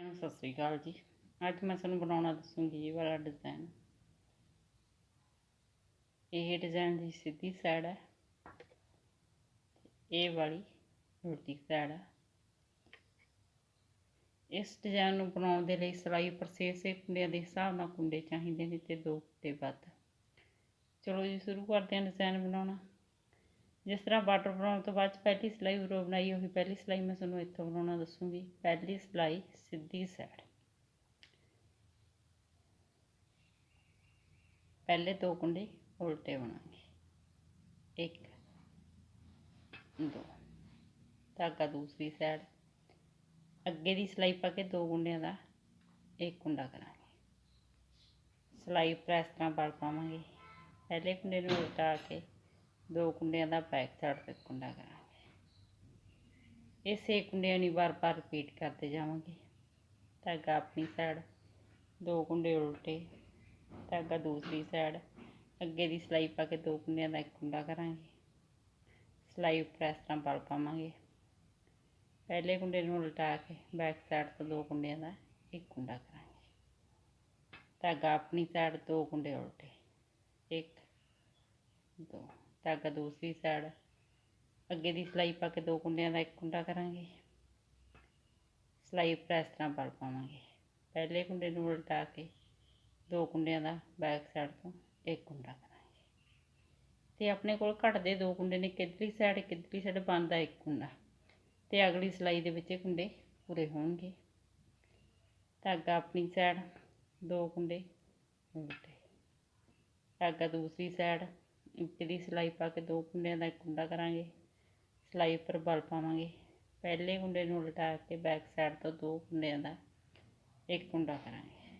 ਸਤਿ ਸ਼੍ਰੀ ਅਕਾਲ ਜੀ। ਅੱਜ ਮੈਂ ਤੁਹਾਨੂੰ ਬਣਾਉਣਾ ਦੱਸੂੰਗੀ ਇਹ ਵਾਲਾ ਡਿਜ਼ਾਇਨ। ਇਹ ਡਿਜ਼ਾਇਨ ਦੀ ਸਿੱਧੀ ਸਾਈਡ ਹੈ, ਇਹ ਵਾਲੀ ਉਲਟੀ ਸਾਈਡ ਹੈ। ਇਸ ਡਿਜ਼ਾਇਨ ਨੂੰ ਬਣਾਉਣ ਦੇ ਲਈ ਸਿਲਾਈ ਪਰ 6 ਕੁੰਡਿਆਂ ਦੇ ਹਿਸਾਬ ਨਾਲ ਕੁੰਡੇ ਚਾਹੀਦੇ ਨੇ ਤੇ 2 ਕੁੰਡੇ ਵੱਧ। ਚਲੋ ਜੀ ਸ਼ੁਰੂ ਕਰਦੇ ਹਾਂ ਡਿਜ਼ਾਇਨ ਬਣਾਉਣਾ। ਜਿਸ ਤਰ੍ਹਾਂ ਬਾਰਡਰ ਬਣਾਉਣ ਤੋਂ ਬਾਅਦ ਪਹਿਲੀ ਸਿਲਾਈ ਉਰੋਂ ਬਣਾਈ, ਉਹੀ ਪਹਿਲੀ ਸਿਲਾਈ ਮੈਂ ਤੁਹਾਨੂੰ ਇੱਥੋਂ ਬਣਾਉਣਾ ਦੱਸੂੰਗੀ। ਪਹਿਲੀ ਸਿਲਾਈ ਸਿੱਧੀ ਸਾਈਡ, ਪਹਿਲੇ 2 ਕੁੰਡੇ ਉਲਟੇ ਬਣਾਂਗੇ, 1 2। ਧਾਗਾ ਦੂਸਰੀ ਸਾਈਡ, ਅੱਗੇ ਦੀ ਸਿਲਾਈ ਪਾ ਕੇ 2 ਕੁੰਡਿਆਂ ਦਾ 1 ਕੁੰਡਾ ਕਰਾਂਗੇ। ਸਿਲਾਈ ਪਰ ਇਸ ਤਰ੍ਹਾਂ ਵਲ ਪਾਵਾਂਗੇ, ਪਹਿਲੇ ਕੁੰਡੇ ਨੂੰ ਉਲਟਾ ਕੇ 2 ਕੁੰਡਿਆਂ ਦਾ ਬੈਕ ਸਾਈਡ 'ਤੇ ਕੁੰਡਾ ਕਰਾਂਗੇ। ਇਸੇ ਕੁੰਡਿਆਂ ਨੂੰ ਵਾਰ-ਵਾਰ ਰਿਪੀਟ ਕਰਦੇ ਜਾਵਾਂਗੇ। ਧਾਗਾ ਆਪਣੀ ਸਾਈਡ, 2 ਕੁੰਡੇ ਉਲਟੇ, ਧਾਗਾ ਦੂਸਰੀ ਸਾਈਡ, ਅੱਗੇ ਦੀ ਸਿਲਾਈ ਪਾ ਕੇ 2 ਕੁੰਡਿਆਂ ਦਾ 1 ਕੁੰਡਾ ਕਰਾਂਗੇ। ਸਿਲਾਈ ਉੱਪਰ ਇਸ ਤਰ੍ਹਾਂ ਵਲ ਪਾਵਾਂਗੇ, ਪਹਿਲੇ ਕੁੰਡੇ ਨੂੰ ਉਲਟਾ ਕੇ ਬੈਕ ਸਾਈਡ ਤੋਂ 2 ਕੁੰਡਿਆਂ ਦਾ 1 ਕੁੰਡਾ ਕਰਾਂਗੇ। ਧਾਗਾ ਆਪਣੀ ਸਾਈਡ, 2 ਕੁੰਡੇ ਉਲਟੇ, 1 2। ਧਾਗਾ ਦੂਸਰੀ ਸਾਈਡ, ਅੱਗੇ ਦੀ ਸਿਲਾਈ ਪਾ ਕੇ 2 ਕੁੰਡਿਆਂ ਦਾ 1 ਕੁੰਡਾ ਕਰਾਂਗੇ। ਸਿਲਾਈ ਉੱਪਰ ਇਸ ਤਰ੍ਹਾਂ ਵਲ ਪਾਵਾਂਗੇ, ਪਹਿਲੇ ਕੁੰਡੇ ਨੂੰ ਉਲਟਾ ਕੇ 2 ਕੁੰਡਿਆਂ ਦਾ ਬੈਕ ਸਾਈਡ ਤੋਂ 1 ਕੁੰਡਾ ਕਰਾਂਗੇ। ਤੇ ਆਪਣੇ ਕੋਲ ਘੱਟਦੇ 2 ਕੁੰਡੇ ਨੇ, ਕਿੱਧਰਲੀ ਸਾਈਡ ਬਣਦਾ 1 ਕੁੰਡਾ, ਤੇ ਅਗਲੀ ਸਿਲਾਈ ਦੇ ਵਿੱਚ ਇਹ ਕੁੰਡੇ ਪੂਰੇ ਹੋਣਗੇ। ਧਾਗਾ ਆਪਣੀ ਸਾਈਡ, 2 ਕੁੰਡੇ ਉਲਟੇ, ਧਾਗਾ ਦੂਸਰੀ ਸਾਈਡ, ਇੱਕ ਦੀ ਸਿਲਾਈ ਪਾ ਕੇ 2 ਕੁੰਡਿਆਂ ਦਾ 1 ਕੁੰਡਾ ਕਰਾਂਗੇ। ਸਿਲਾਈ ਉੱਪਰ ਵਲ ਪਾਵਾਂਗੇ, ਪਹਿਲੇ ਕੁੰਡੇ ਨੂੰ ਉਲਟਾ ਕੇ ਬੈਕ ਸਾਈਡ ਤੋਂ 2 ਕੁੰਡਿਆਂ ਦਾ 1 ਕੁੰਡਾ ਕਰਾਂਗੇ।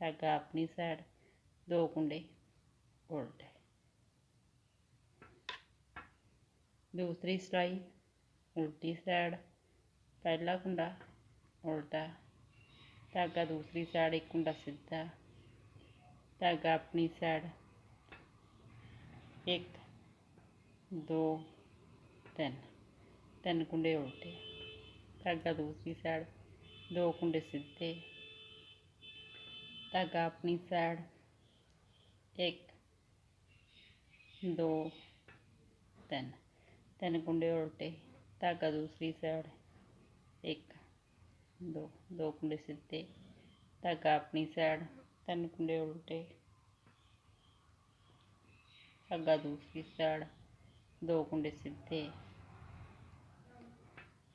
ਧਾਗਾ ਆਪਣੀ ਸਾਈਡ, 2 ਕੁੰਡੇ ਉਲਟੇ, ਦੂਸਰੀ ਸਿਲਾਈ ਉਲਟੀ ਸਾਈਡ, ਪਹਿਲਾ ਕੁੰਡਾ ਉਲਟਾ, ਧਾਗਾ ਦੂਸਰੀ ਸਾਈਡ 1 ਕੁੰਡਾ ਸਿੱਧਾ, ਧਾਗਾ ਆਪਣੀ ਸਾਈਡ, 1 2 3 3 ਕੁੰਡੇ ਉਲਟੇ, ਧਾਗਾ ਦੂਸਰੀ ਸਾਈਡ, 2 ਕੁੰਡੇ ਸਿੱਧੇ, ਧਾਗਾ ਆਪਣੀ ਸਾਈਡ, 1 2 3 3 ਕੁੰਡੇ ਉਲਟੇ, ਧਾਗਾ ਦੂਸਰੀ ਸਾਈਡ, 1 2 2 ਕੁੰਡੇ ਸਿੱਧੇ, ਧਾਗਾ ਆਪਣੀ ਸਾਈਡ, 3 ਕੁੰਡੇ ਉਲਟੇ, ਧਾਗਾ ਦੂਸਰੀ ਸਾਈਡ, 2 ਕੁੰਡੇ ਸਿੱਧੇ,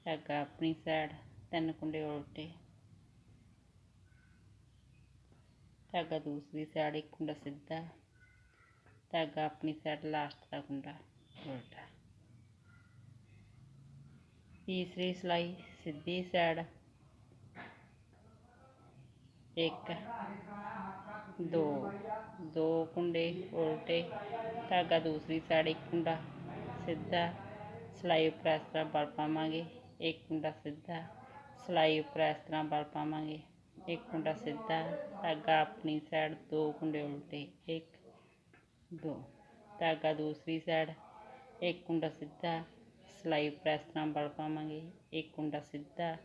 ਧਾਗਾ ਆਪਣੀ ਸਾਈਡ, 3 ਕੁੰਡੇ ਉਲਟੇ, ਧਾਗਾ ਦੂਸਰੀ ਸਾਈਡ 1 ਕੁੰਡਾ ਸਿੱਧਾ, ਧਾਗਾ ਆਪਣੀ ਸਾਈਡ, ਲਾਸਟ ਦਾ ਕੁੰਡਾ ਉਲਟਾ। ਤੀਸਰੀ ਸਿਲਾਈ ਸਿੱਧੀ ਸਾਈਡ, 1 2 2 ਕੁੰਡੇ ਉਲਟੇ, ਧਾਗਾ ਦੂਸਰੀ ਸਾਈਡ 1 ਕੁੰਡਾ ਸਿੱਧਾ, ਸਿਲਾਈ ਉੱਪਰ ਇਸ ਤਰ੍ਹਾਂ ਵਲ ਪਾਵਾਂਗੇ, 1 ਕੁੰਡਾ ਸਿੱਧਾ, ਸਿਲਾਈ ਉੱਪਰ ਇਸ ਤਰ੍ਹਾਂ ਵਲ ਪਾਵਾਂਗੇ, 1 ਕੁੰਡਾ ਸਿੱਧਾ, ਧਾਗਾ ਆਪਣੀ ਸਾਈਡ, 2 ਕੁੰਡੇ ਉਲਟੇ, 1 2, ਧਾਗਾ ਦੂਸਰੀ ਸਾਈਡ, 1 ਕੁੰਡਾ ਸਿੱਧਾ, ਸਿਲਾਈ ਉੱਪਰ ਇਸ ਤਰ੍ਹਾਂ ਵਲ ਪਾਵਾਂਗੇ, 1 ਕੁੰਡਾ ਸਿੱਧਾ,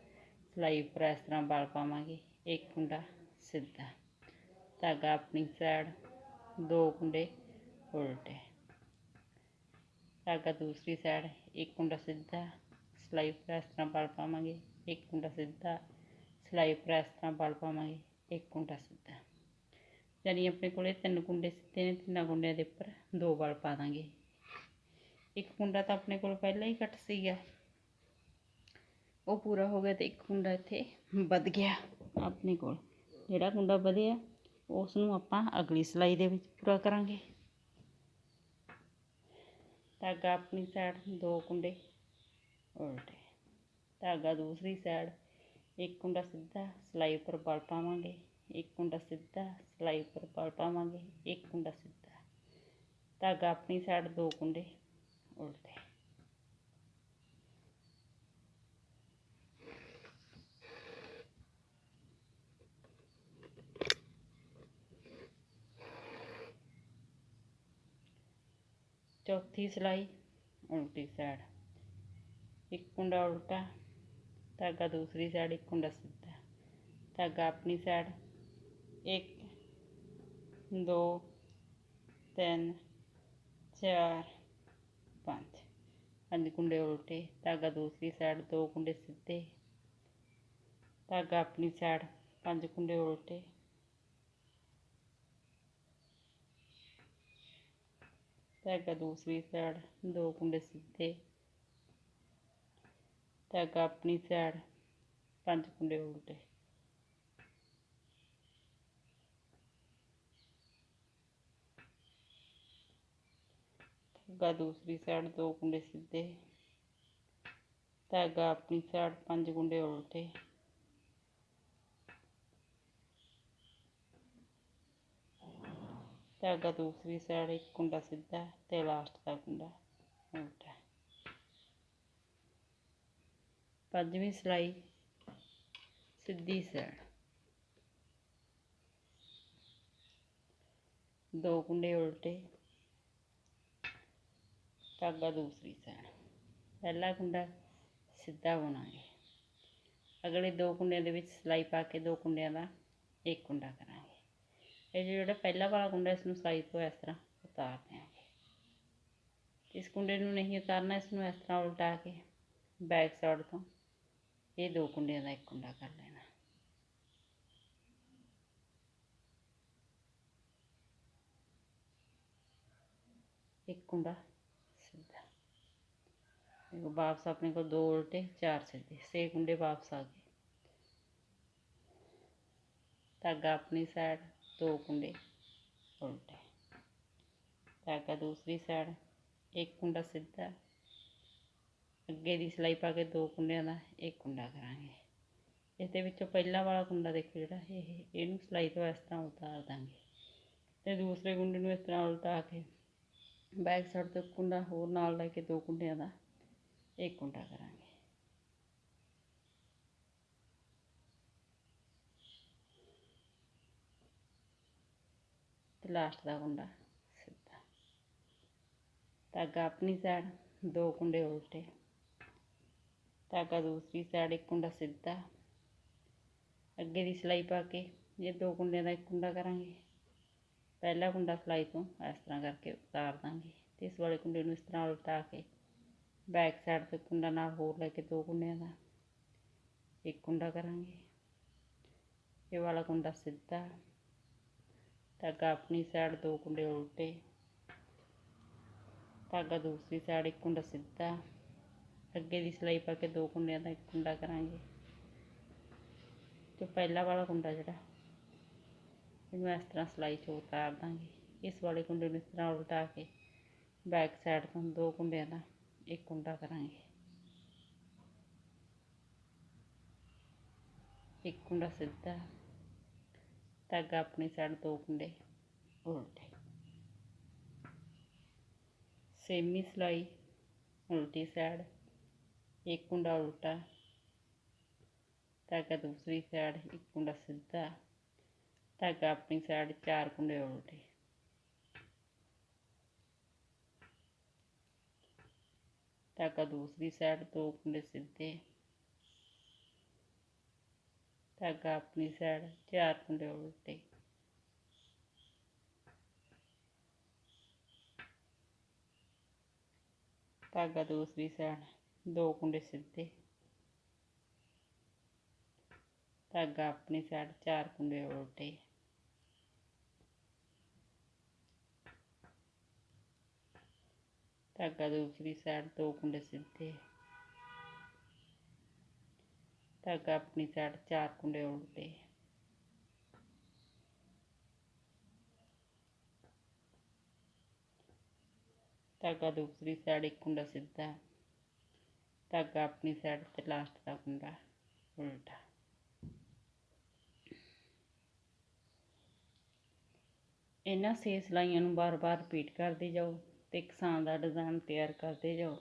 ਸਿਲਾਈ ਉੱਪਰ ਇਸ ਤਰ੍ਹਾਂ ਵਲ ਪਾਵਾਂਗੇ, 1 ਕੁੰਡਾ ਸਿੱਧਾ, ਧਾਗਾ ਆਪਣੀ ਸਾਈਡ, 2 ਕੁੰਡੇ ਉਲਟੇ, ਧਾਗਾ ਦੂਸਰੀ ਸਾਈਡ, 1 ਕੁੰਡਾ ਸਿੱਧਾ, ਸਿਲਾਈ ਉੱਪਰ ਇਸ ਤਰ੍ਹਾਂ ਵਲ ਪਾਵਾਂਗੇ, 1 ਕੁੰਡਾ ਸਿੱਧਾ, ਸਿਲਾਈ ਉੱਪਰ ਇਸ ਤਰ੍ਹਾਂ ਵਲ ਪਾਵਾਂਗੇ, 1 ਕੁੰਡਾ ਸਿੱਧਾ। ਯਾਨੀ ਆਪਣੇ ਕੋਲ 3 ਕੁੰਡੇ ਸਿੱਧੇ ਨੇ, 3 ਕੁੰਡਿਆਂ ਦੇ ਉੱਪਰ 2 ਵਲ ਪਾ ਦਾਂਗੇ। 1 ਕੁੰਡਾ ਤਾਂ ਆਪਣੇ ਕੋਲ ਪਹਿਲਾਂ ਹੀ ਕੱਟ ਸੀਗਾ, ਉਹ ਪੂਰਾ ਹੋ ਗਿਆ, ਤੇ 1 ਕੁੰਡਾ ਇੱਥੇ ਵੱਧ ਗਿਆ ਆਪਣੇ ਕੋਲ। ਜਿਹੜਾ ਕੁੰਡਾ ਵਧਿਆ ਉਸ ਨੂੰ ਆਪਾਂ ਅਗਲੀ ਸਿਲਾਈ ਦੇ ਵਿੱਚ ਪੂਰਾ ਕਰਾਂਗੇ। ਧਾਗਾ ਆਪਣੀ ਸਾਈਡ, 2 ਕੁੰਡੇ ਉਲਟੇ, ਧਾਗਾ ਦੂਸਰੀ ਸਾਈਡ, 1 ਕੁੰਡਾ ਸਿੱਧਾ, ਸਿਲਾਈ ਉੱਪਰ ਵਲ ਪਾਵਾਂਗੇ, 1 ਕੁੰਡਾ ਸਿੱਧਾ, ਸਿਲਾਈ ਉੱਪਰ ਵਲ ਪਾਵਾਂਗੇ, 1 ਕੁੰਡਾ ਸਿੱਧਾ, ਧਾਗਾ ਆਪਣੀ ਸਾਈਡ, 2 ਕੁੰਡੇ ਉਲਟੇ। ਚੌਥੀ ਸਿਲਾਈ ਉਲਟੀ ਸਾਈਡ, 1 ਕੁੰਡਾ ਉਲਟਾ, ਧਾਗਾ ਦੂਸਰੀ ਸਾਈਡ, 1 ਕੁੰਡਾ ਸਿੱਧਾ, धागा अपनी साइड, 1 2 3 4 5 5 कुंडे उल्टे, धागा दूसरी साइड, 2 कुंडे सीधे, धागा अपनी साइड, 5 कुंडे उल्टे, धागा दूसरी साइड, 2 कुंडे सीधे, धागा अपनी साइड, 5 कुंडे उल्टे, धागा दूसरी साइड, 2 कुंडे सीधे, धागा अपनी साइड, 5 कुंडे उल्टे, धागा दूसरी साइड, 1 कुंडा सीधा ते लास्ट का कुंडा उल्टा। पंजवीं सिलाई सीधी साइड, 2 कुंडे उल्टे, धागा दूसरी साइड, पहला कुंडा सीधा बुनांगे, अगले 2 कुंडियां दे विच सिलाई पा के 2 कुंडियां दा 1 कुंडा करांगे। ये जो पहला वाला कुंडा इसनूं सिलाई तो इस तरह उतार देंगे। इस कुंडे नूं नहीं उतारना, इसनूं इस तरह उल्टा के बैक साइड तो ये 2 कुंडियां दा 1 कुंडा कर लेना। एक कुंडा सीधा, देखो वापस अपने को 2 उल्टे 4 सीधे, 6 कुंडे वापस आ गए, धागा अपनी साइड, 2 कुंडे उल्टे, धागा दूसरी साइड, 1 कुंडा सीधा, अगे की सिलाई पा के 2 कुंडियां दा 1 कुंडा करांगे। इहदे विचों पहला वाला कुंडा देखो जिहड़ा इहनूं सिलाई तो इस तरह उतार देंगे ते दूसरे कुंडे नूं इस तरह उल्टा के बैक साइड तो कुंडा होर नाल लैके 2 कुंडियां दा 1 कुंडा करांगे। ते लास्ट का कुंडा सीधा, धागा अपनी साइड, 2 कुंडे उल्टे, धागा दूसरी साइड, 1 कुंडा सीधा, अगे की सिलाई पा के ये 2 कुंडियां दा 1 कुंडा करांगे। पहला कुंडा सिलाई तो इस तरह करके उतार देंगे तो इस वाले कुंडे नूं इस तरह उल्टा के बैक साइड तो कुंडा नाल होर लैके 2 कुंडियां दा 1 कुंडा करांगे। ये वाला कुंडा सीधा, धागा अपनी साइड, 2 कुंडे उल्टे, धागा दूसरी साइड, 1 कुंडा सीधा, अगे की सिलाई पा के 2 कुंडियां दा 1 कुंडा करांगे। तो पहला वाला कुंडा जिहड़ा इहनूं इस तरह सिलाई चों उतार देंगे। इस वाले कुंडे नूं इस तरह उल्टा के बैक साइड तो 2 कुंडियां दा 1 कुंडा करांगे। 1 कुंडा सीधा, धागा अपनी साइड, 2 कुंडे उल्टे, सेमी सिलाई उल्टी साइड, 1 कुंडा उल्टा, धागा दूसरी साइड, 1 कुंडा सीधा, धागा अपनी साइड, 4 कुंडे उल्टे, धागा दूसरी साइड, 2 कुंडे सीधे, धागा अपनी साइड, 4 कुंडे उल्टे, धागा दूसरी साइड, 2 कुंडे सीधे, धागा अपनी साइड, 4 कुंडे उल्टे, धागा दूसरी साइड, 2 कुंडे सीधे, धागा अपनी साइड, 4 कुंडे उल्टे, धागा दूसरी साइड, 1 कुंडा सीधा, धागा अपनी साइड ते लास्ट का कुंडा उल्टा। इन्हां 6 सिलाइयां नूं बार बार रिपीट करते जाओ तो एक शानदार डिज़ाइन तैयार करते जाओ।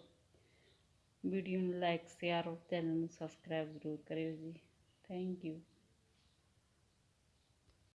वीडियो नूं लाइक शेयर और चैनल नूं सबसक्राइब जरूर करियो जी। Thank you.